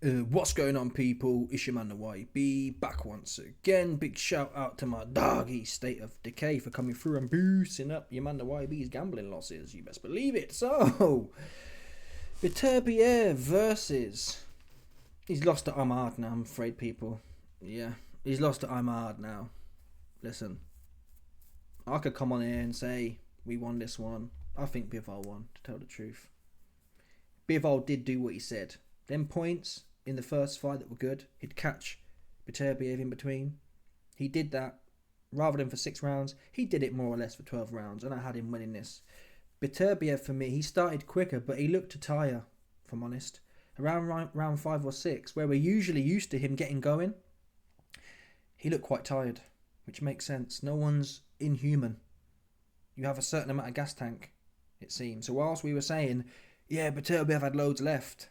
What's going on, people? It's your man the YB back once again. Big shout out to my doggy State of Decay for coming through and boosting up your man the YB's gambling losses. You best believe it. So, Beterbiev versus. He's lost to Ahmad now, I'm afraid, people. Yeah, he's lost to Ahmad now. Listen, I could come on here and say we won this one. I think Bivol won, to tell the truth. Bivol did do what he said. Them points in the first fight that were good, he'd catch Beterbiev in between. He did that. Rather than for 6 rounds, he did it more or less for 12 rounds, and I had him winning this. Beterbiev, for me, he started quicker, but he looked to tire, if I'm honest. Around round 5 or 6, where we're usually used to him getting going, he looked quite tired, which makes sense. No one's inhuman. You have a certain amount of gas tank, it seems. So whilst we were saying, yeah, Beterbiev had loads left,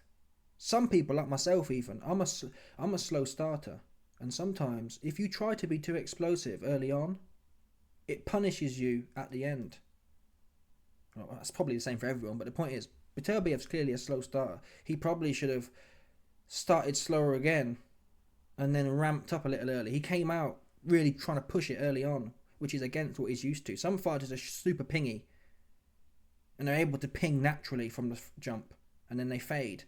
some people, like myself even, I'm a slow starter. And sometimes, if you try to be too explosive early on, it punishes you at the end. Well, that's probably the same for everyone, but the point is, Beterbiev's clearly a slow starter. He probably should have started slower again and then ramped up a little early. He came out really trying to push it early on, which is against what he's used to. Some fighters are super pingy and they're able to ping naturally from the jump and then they fade.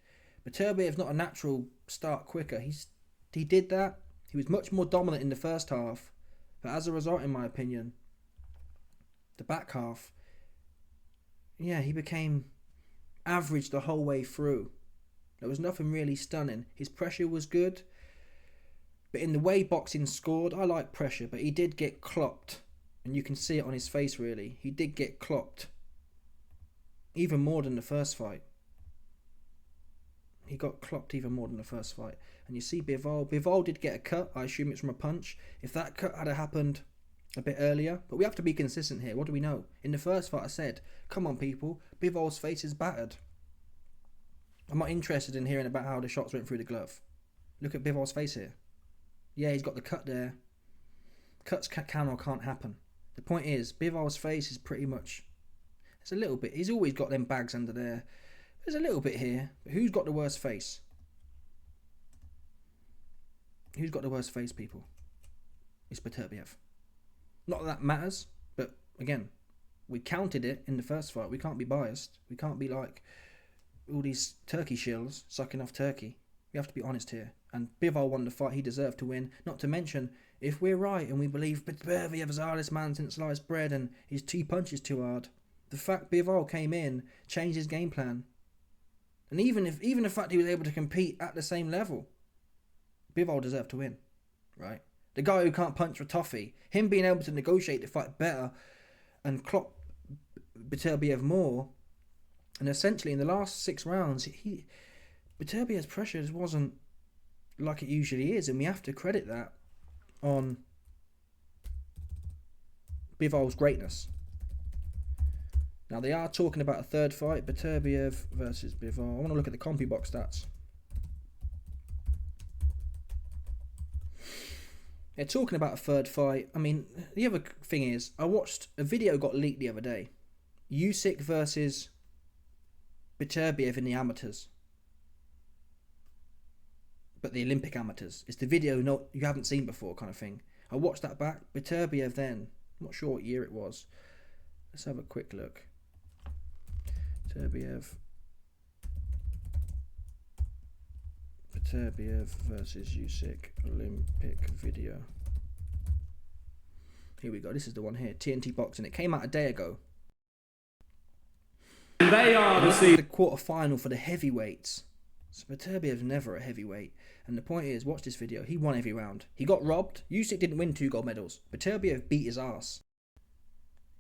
Beterbiev's not a natural start quicker. He did that. He was much more dominant in the first half, but as a result, in my opinion, the back half, yeah, he became average the whole way through. There was nothing really stunning. His pressure was good, but in the way boxing scored, I like pressure, but he did get clocked, and you can see it on his face really. He did get clocked, even more than the first fight. He got clocked even more than the first fight. And you see Bivol did get a cut. I assume it's from a punch. If that cut had happened a bit earlier, but we have to be consistent here. What do we know? In the first fight I said, come on people, Bivol's face is battered. I'm not interested in hearing about how the shots went through the glove. Look at Bivol's face here. Yeah, he's got the cut there. Cuts can or can't happen. The point is, Bivol's face is pretty much, it's a little bit, he's always got them bags under there. There's a little bit here, but who's got the worst face? Who's got the worst face, people? It's Beterbiev. Not that matters, but again, we counted it in the first fight. We can't be biased. We can't be like all these turkey shills sucking off turkey. We have to be honest here. And Bivol won the fight. He deserved to win. Not to mention, if we're right and we believe Beterbiev's the hardest man since sliced bread and he punches too hard, the fact Bivol came in changed his game plan. And even the fact he was able to compete at the same level, Bivol deserved to win, right? The guy who can't punch for toffee, him being able to negotiate the fight better and clock Beterbiev more, and essentially in the last 6 rounds, Beterbiev's pressure just wasn't like it usually is, and we have to credit that on Bivol's greatness. Now, they are talking about a third fight, Beterbiev versus Bivol. I want to look at the CompuBox stats. They're talking about a third fight. I mean, the other thing is, I watched a video got leaked the other day. Usyk versus Beterbiev in the amateurs. But the Olympic amateurs. It's the video you haven't seen before kind of thing. I watched that back. Beterbiev then. I'm not sure what year it was. Let's have a quick look. Beterbiev versus Usyk Olympic video. Here we go. This is the one here. TNT Boxing. It came out a day ago. They are the quarter-final for the heavyweights. So Beterbiev's never a heavyweight. And the point is, watch this video. He won every round. He got robbed. Usyk didn't win 2 gold medals. Beterbiev beat his ass.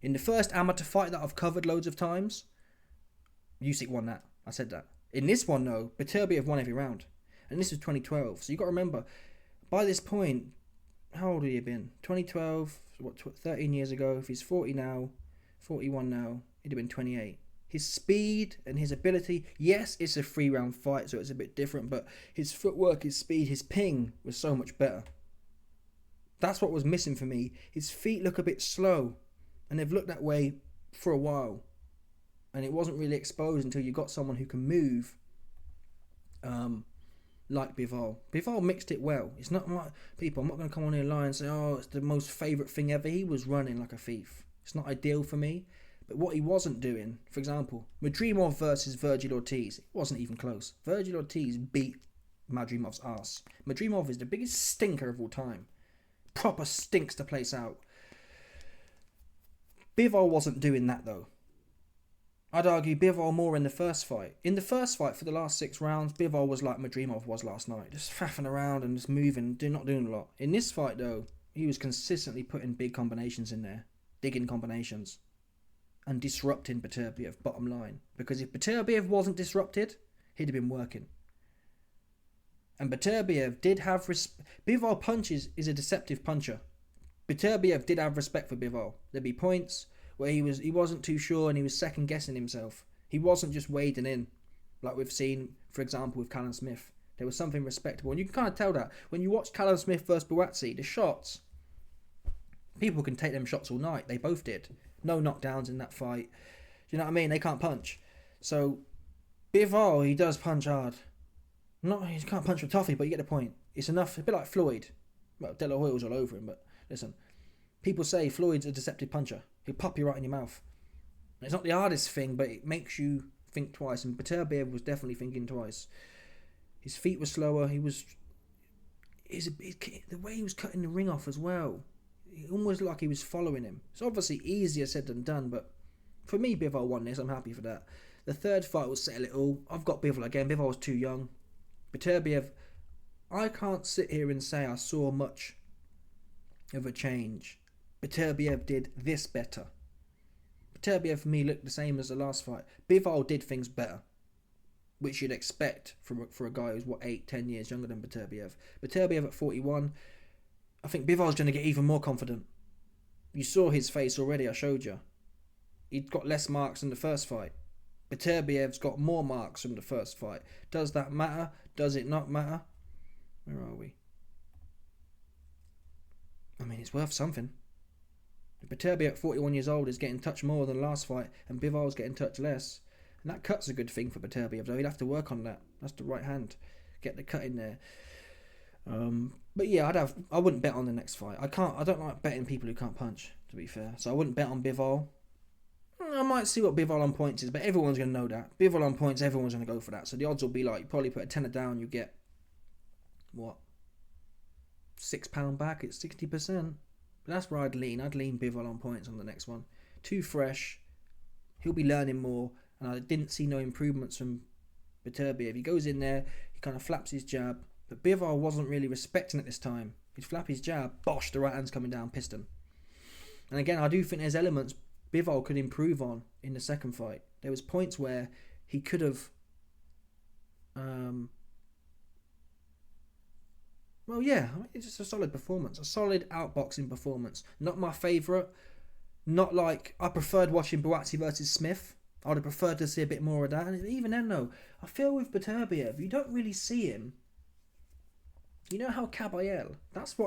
In the first amateur fight that I've covered loads of times, Usyk won that. I said that. In this one, though, Beterbiev won every round. And this was 2012. So you got to remember, by this point, how old had he been? 2012, what, 13 years ago. If he's 40 now, 41 now, he'd have been 28. His speed and his ability, yes, it's a 3-round fight, so it's a bit different, but his footwork, his speed, his ping was so much better. That's what was missing for me. His feet look a bit slow, and they've looked that way for a while. And it wasn't really exposed until you got someone who can move like Bivol. Bivol mixed it well. It's not my people. I'm not going to come on here and lie and say, oh, it's the most favourite thing ever. He was running like a thief. It's not ideal for me. But what he wasn't doing, for example, Madrimov versus Virgil Ortiz, it wasn't even close. Virgil Ortiz beat Madrimov's ass. Madrimov is the biggest stinker of all time. Proper stinks the place out. Bivol wasn't doing that though. I'd argue Bivol more in the first fight. In the first fight for the last 6 rounds, Bivol was like Madrimov was last night. Just faffing around and just moving, not doing a lot. In this fight though, he was consistently putting big combinations in there. Digging combinations. And disrupting Beterbiev, bottom line. Because if Beterbiev wasn't disrupted, he'd have been working. And Beterbiev did have... Bivol punches is a deceptive puncher. Beterbiev did have respect for Bivol. There'd be points where he wasn't too sure and he was second guessing himself. He wasn't just wading in, like we've seen, for example, with Callum Smith. There was something respectable, and you can kind of tell that when you watch Callum Smith versus Buatsi. The shots, people can take them shots all night. They both did. No knockdowns in that fight. Do you know what I mean? They can't punch. So Bivol, he does punch hard. He can't punch with toffee, but you get the point. It's enough. A bit like Floyd. Well, De La Hoyle's all over him, but listen. People say Floyd's a deceptive puncher. He'll pop you right in your mouth. It's not the hardest thing, but it makes you think twice. And Beterbiev was definitely thinking twice. His feet were slower. The way he was cutting the ring off as well. It almost like he was following him. It's obviously easier said than done, but for me, Bivol won this. I'm happy for that. The third fight was set a little. I've got Bivol again. Bivol was too young. Beterbiev, I can't sit here and say I saw much of a change. Beterbiev did this better. Beterbiev for me looked the same as the last fight. Bivol did things better, which you'd expect for a guy who's 8-10 years younger than Beterbiev. Beterbiev at 41, I think Bivol's going to get even more confident. You saw his face already, I showed you. He'd got less marks than the first fight. Beterbiev's got more marks from the first fight. Does that matter? Does it not matter? Where are we? I mean, it's worth something. Beterbiev at 41 years old is getting touched more than last fight, and Bivol's getting touched less. And that cut's a good thing for Beterbiev, though. He'd have to work on that. That's the right hand. Get the cut in there. But yeah, I wouldn't bet on the next fight. I don't like betting people who can't punch, to be fair. So I wouldn't bet on Bivol. I might see what Bivol on points is, but everyone's going to know that. Bivol on points, everyone's going to go for that. So the odds will be like, you probably put a tenner down, you get, what, £6 back at 60%. But that's where I'd lean. I'd lean Bivol on points on the next one. Too fresh. He'll be learning more. And I didn't see no improvements from Beterbiev. He goes in there, he kind of flaps his jab. But Bivol wasn't really respecting it this time. He'd flap his jab, bosh, the right hand's coming down, piston. And again, I do think there's elements Bivol could improve on in the second fight. There was points where he could have... well, yeah, it's just a solid performance. A solid outboxing performance. Not my favourite. Not like... I preferred watching Buatsi versus Smith. I would have preferred to see a bit more of that. And even then, though, I feel with Beterbiev, you don't really see him. You know how Kabayel... That's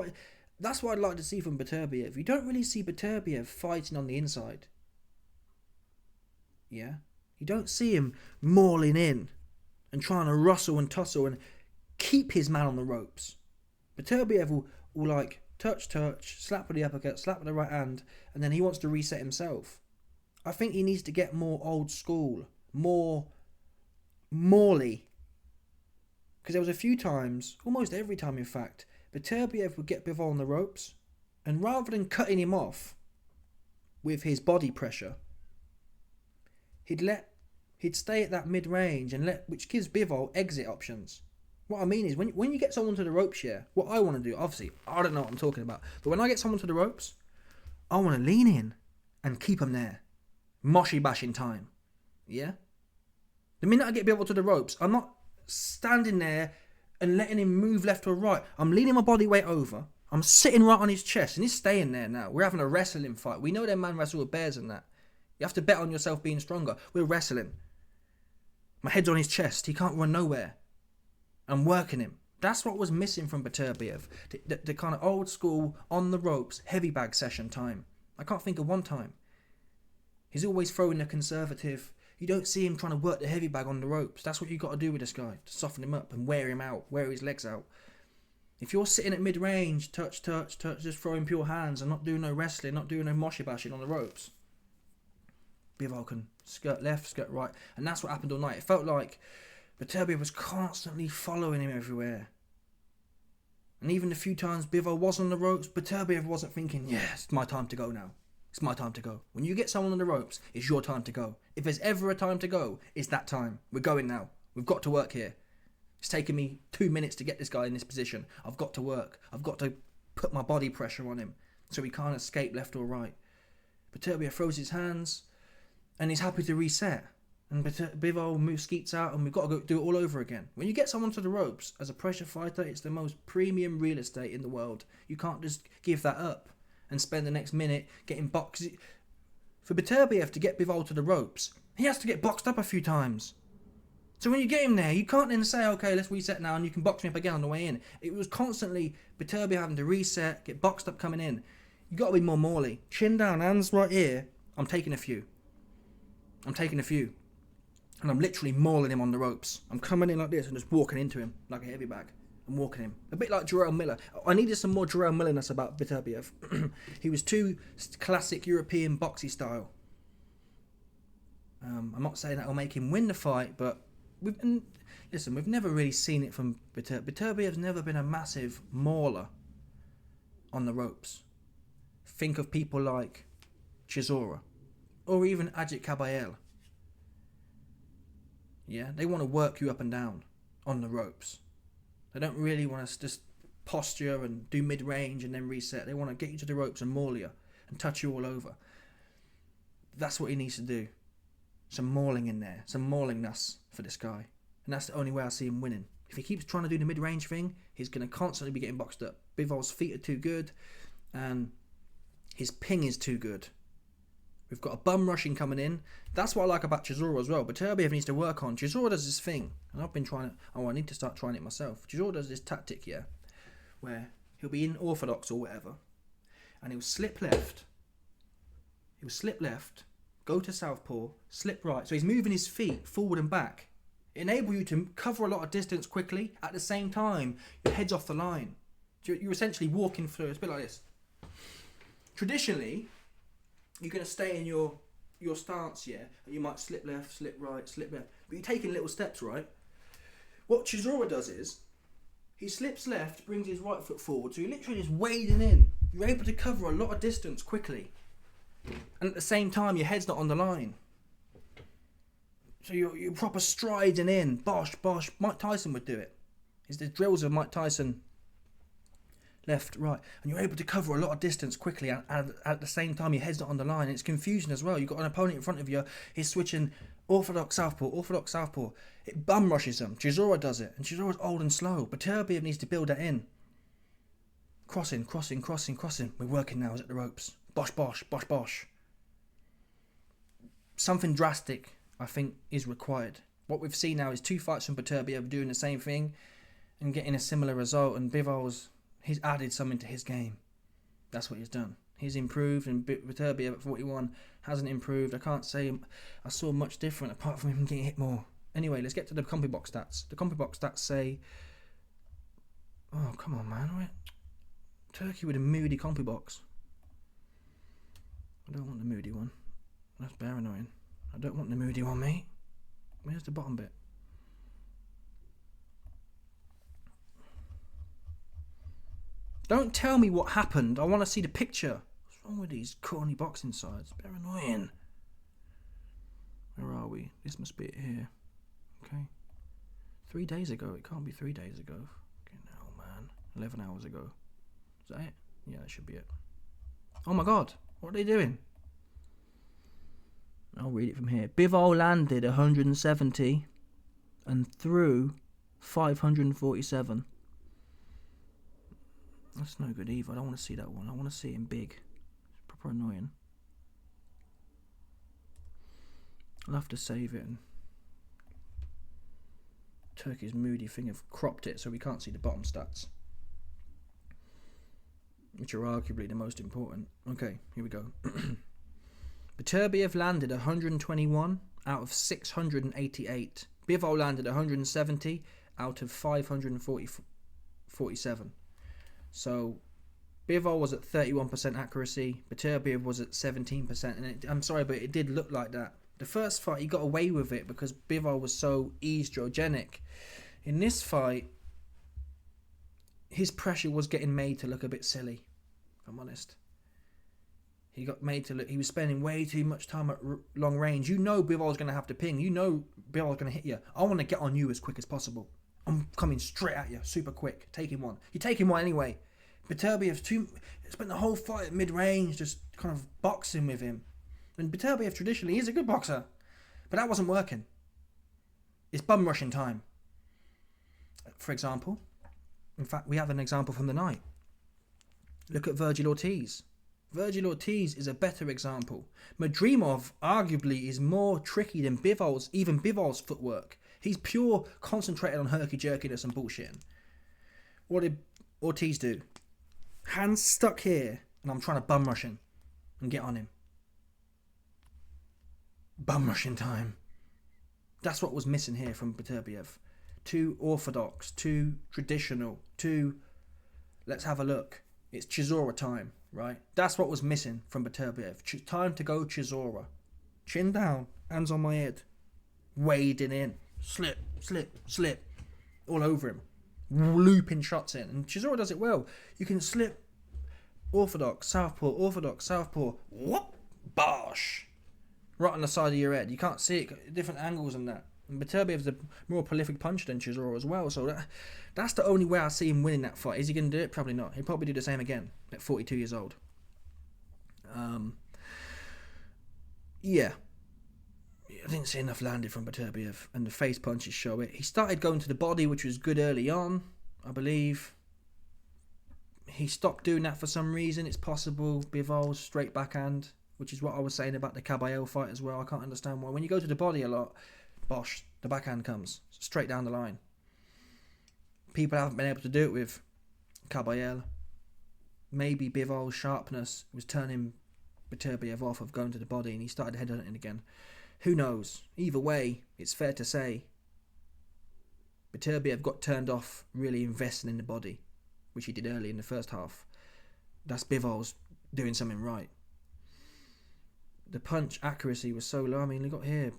what I'd like to see from Beterbiev. You don't really see Beterbiev fighting on the inside. Yeah? You don't see him mauling in and trying to rustle and tussle and keep his man on the ropes. Beterbiev will like touch, slap with the uppercut, slap with the right hand, and then he wants to reset himself. I think he needs to get more old school, more Morley. Because there was a few times, almost every time in fact, Beterbiev would get Bivol on the ropes, and rather than cutting him off with his body pressure, he'd stay at that mid-range and which gives Bivol exit options. What I mean is, when you get someone to the ropes, yeah, what I want to do, obviously, I don't know what I'm talking about, but when I get someone to the ropes, I want to lean in and keep them there. Moshy bashing time. Yeah? The minute I get Bivol to the ropes, I'm not standing there and letting him move left or right. I'm leaning my body weight over. I'm sitting right on his chest, and he's staying there now. We're having a wrestling fight. We know them man wrestle with bears and that. You have to bet on yourself being stronger. We're wrestling. My head's on his chest. He can't run nowhere. I'm working him. That's what was missing from Beterbiev. The kind of old school, on the ropes, heavy bag session time. I can't think of one time. He's always throwing the conservative. You don't see him trying to work the heavy bag on the ropes. That's what you got to do with this guy, to soften him up and wear him out, wear his legs out. If you're sitting at mid-range, touch, just throwing pure hands and not doing no wrestling, not doing no moshi bashing on the ropes, Bivol can skirt left, skirt right. And that's what happened all night. It felt like Beterbiev was constantly following him everywhere. And even the few times Bivol was on the ropes, Beterbiev wasn't thinking, yeah, it's my time to go now. It's my time to go. When you get someone on the ropes, it's your time to go. If there's ever a time to go, it's that time. We're going now. We've got to work here. It's taken me 2 minutes to get this guy in this position. I've got to work. I've got to put my body pressure on him so he can't escape left or right. Beterbiev throws his hands and he's happy to reset. And Bivol moves skeets out and we've got to go do it all over again. When you get someone to the ropes as a pressure fighter, it's the most premium real estate in the world. You can't just give that up and spend the next minute getting boxed. For Beterbiev to get Bivol to the ropes, he has to get boxed up a few times. So when you get him there, you can't then say, okay, let's reset now and you can box me up again on the way in. It was constantly Beterbiev having to reset, get boxed up coming in. You got to be more Morley. Chin down, hands right here. I'm taking a few. And I'm literally mauling him on the ropes. I'm coming in like this and just walking into him like a heavy bag. I'm walking him. A bit like Jarrell Miller. I needed some more Jarrell Millerness about Beterbiev. He was too classic European boxy style. I'm not saying that will make him win the fight, but we've never really seen it from Beterbiev. Beterbiev's never been a massive mauler on the ropes. Think of people like Chisora or even Ajit Kabayel. Yeah, they want to work you up and down on the ropes. They don't really want to just posture and do mid-range and then reset. They want to get you to the ropes and maul you and touch you all over. That's what he needs to do. Some mauling in there, some maulingness for this guy. And that's the only way I see him winning. If he keeps trying to do the mid-range thing, he's going to constantly be getting boxed up. Bivol's feet are too good and his ping is too good. We've got a bum rushing coming in. That's what I like about Chisora as well. But Beterbiev needs to work on. Chisora does this thing. And I've been trying it. Oh, I need to start trying it myself. Chisora does this tactic here. Where he'll be in orthodox or whatever. And he'll slip left. Go to southpaw. Slip right. So he's moving his feet forward and back. Enable you to cover a lot of distance quickly. At the same time, your head's off the line. So you're essentially walking through. It's a bit like this. Traditionally, you're going to stay in your stance, yeah? And you might slip left, slip right, slip left. But you're taking little steps, right? What Chisora does is, he slips left, brings his right foot forward, so you're literally just wading in. You're able to cover a lot of distance quickly. And at the same time, your head's not on the line. So you're proper striding in. Bosh, bosh. Mike Tyson would do it. It's the drills of Mike Tyson. Left, right, and you're able to cover a lot of distance quickly, and at the same time your head's not on the line. And it's confusion as well. You've got an opponent in front of you, he's switching orthodox southpaw. It bum rushes him. Chisora does it, and Chisora's old and slow. Beterbiev needs to build that in. Crossing. We're working now, is at the ropes. Bosh, bosh, bosh, bosh. Something drastic, I think, is required. What we've seen now is 2 fights from Beterbiev doing the same thing and getting a similar result, and he's added something to his game. That's what he's done. He's improved, and Beterbiev at 41 hasn't improved. I can't say I saw much different apart from him getting hit more. Anyway, let's get to the CompuBox stats. The CompuBox stats say... Oh, come on, man. Turkey with a moody CompuBox. I don't want the moody one. That's bare annoying. I don't want the moody one, mate. Where's the bottom bit? Don't tell me what happened. I want to see the picture. What's wrong with these corny boxing sides? They're annoying. Where are we? This must be it here. Okay. 3 days ago. It can't be 3 days ago. Okay, now, man. 11 hours ago. Is that it? Yeah, that should be it. Oh my God. What are they doing? I'll read it from here. Bivol landed 170 and threw 547. That's no good either. I don't want to see that one. I want to see him big. It's proper annoying. I'll have to save it. And Turkey's moody thing have cropped it so we can't see the bottom stats, which are arguably the most important. Okay, here we go. Beterbiev landed 121 out of 688. Bivol landed 170 out of 547. So Bivol was at 31% accuracy. Beterbiev was at 17%. And I'm sorry, but it did look like that. The first fight, he got away with it because Bivol was so estrogenic. In this fight, his pressure was getting made to look a bit silly, if I'm honest. He got made to look, he was spending way too much time at long range. You know Bivol's going to have to ping. You know Bivol's going to hit you. I want to get on you as quick as possible. I'm coming straight at you, super quick, taking one. You're taking one anyway. Beterbiev's spent the whole fight at mid-range just kind of boxing with him. And Beterbiev traditionally is a good boxer. But that wasn't working. It's bum rushing time. For example, in fact, we have an example from the night. Look at Vergil Ortiz. Vergil Ortiz is a better example. Madrimov arguably is more tricky than Bivol's footwork. He's pure concentrated on herky-jerkiness and bullshitting. What did Ortiz do? Hands stuck here, and I'm trying to bum rush him and get on him. Bum rushing time. That's what was missing here from Beterbiev. Too orthodox, too traditional, too let's have a look. It's Chisora time, right? That's what was missing from Beterbiev. Time to go Chisora. Chin down, hands on my head. Wading in. Slip, slip, slip. All over him. Looping shots in. And Chisora does it well. You can slip orthodox, southpaw, whoop, bosh. Right on the side of your head. You can't see it. Different angles and that. And Beterbiev's a more prolific puncher than Chisora as well. So that's the only way I see him winning that fight. Is he going to do it? Probably not. He'll probably do the same again at 42 years old. Yeah. I didn't see enough landed from Beterbiev. And the face punches show it. He started going to the body, which was good early on, I believe. He stopped doing that for some reason. It's possible. Bivol's straight backhand, which is what I was saying about the Caballero fight as well. I can't understand why. When you go to the body a lot, bosh, the backhand comes straight down the line. People haven't been able to do it with Caballero. Maybe Bivol's sharpness was turning Beterbiev off of going to the body and he started headhunting again. Who knows? Either way, it's fair to say Beterbiev got turned off really investing in the body, which he did early in the first half. That's Bivol's doing something right. The punch accuracy was so low. I mean, you got here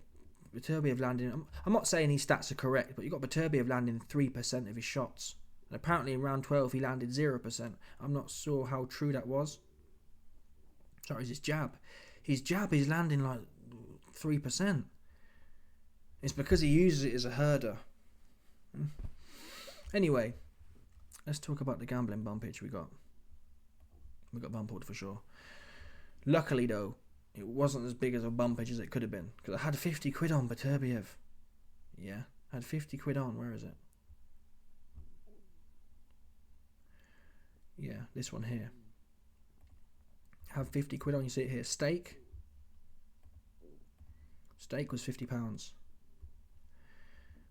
Beterbiev landing. I'm not saying his stats are correct, but you got Beterbiev landing 3% of his shots. And apparently in round 12 he landed 0%. I'm not sure how true that was. Sorry, his jab. His jab is landing like 3%. It's because he uses it as a herder. Anyway, let's talk about the gambling bumpage we got. We got bumpled for sure. Luckily though, it wasn't as big as a bumpage as it could have been. Because I had 50 quid on Beterbiev. Yeah, I had 50 quid on. Where is it? Yeah, this one here. Have 50 quid on. You see it here. Stake. Stake was £50.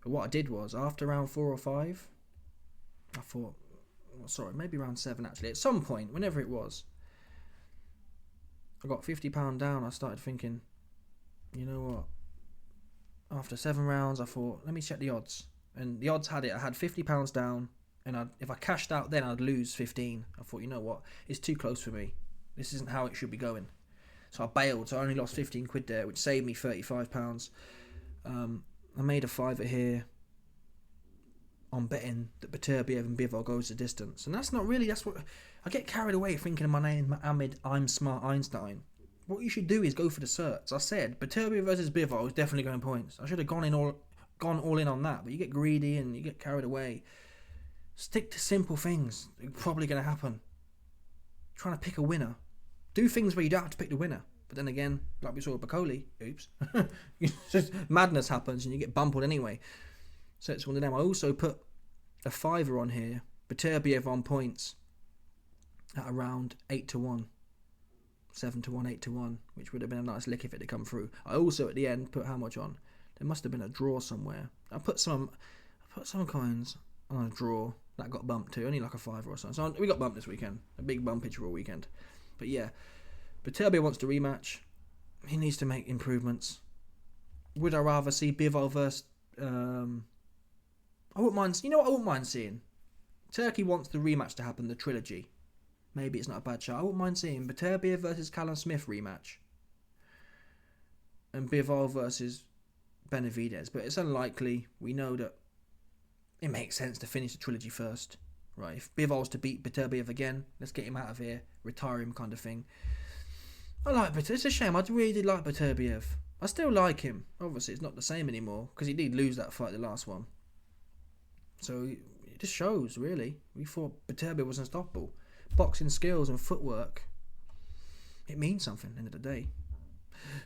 But what I did was, after round 4 or 5, I thought, maybe round 7 actually. At some point, whenever it was, I got £50 down. I started thinking, you know what? After 7 rounds, I thought, let me check the odds. And the odds had it. I had £50 down, and if I cashed out then, I'd lose 15. I thought, you know what? It's too close for me. This isn't how it should be going. So I bailed. So I only lost 15 quid there, which saved me £35. I made a fiver here on betting that Beterbiev and Bivol goes the distance. And that's what... I get carried away thinking of my name, Ahmed, I'm Smart Einstein. What you should do is go for the certs. I said, Beterbiev versus Bivol is definitely going points. I should have gone all in on that, but you get greedy and you get carried away. Stick to simple things. They're probably going to happen. Trying to pick a winner. Do things where you don't have to pick the winner. But then again, like we saw with Bacoli, oops, just madness happens and you get bumpled anyway. So it's one of them. I also put a fiver on here. Beterbiev on points at around 8-1. 7-1, 8-1, which would have been a nice lick if it had come through. I also at the end put how much on? There must have been a draw somewhere. I put some coins on a draw that got bumped too, only like a fiver or something. So we got bumped this weekend, a big bumpage for a weekend. But yeah, Beterbiev wants to rematch. He needs to make improvements. Would I rather see Bivol versus... I wouldn't mind... You know what I wouldn't mind seeing? Turkey wants the rematch to happen, the trilogy. Maybe it's not a bad shot. I wouldn't mind seeing Beterbiev versus Callum Smith rematch. And Bivol versus Benavidez. But it's unlikely. We know that it makes sense to finish the trilogy first. Right, if Bivol's to beat Beterbiev again, let's get him out of here, retire him kind of thing. I like Beterbiev. It's a shame. I really did like Beterbiev. I still like him. Obviously, it's not the same anymore because he did lose that fight, the last one. So it just shows, really. We thought Beterbiev was unstoppable. Boxing skills and footwork. It means something, end of the day.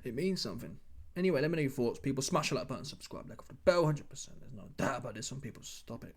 It means something. Anyway, let me know your thoughts, people. Smash the like button, subscribe, like off the bell, 100%. There's no doubt about this. Some people stop it.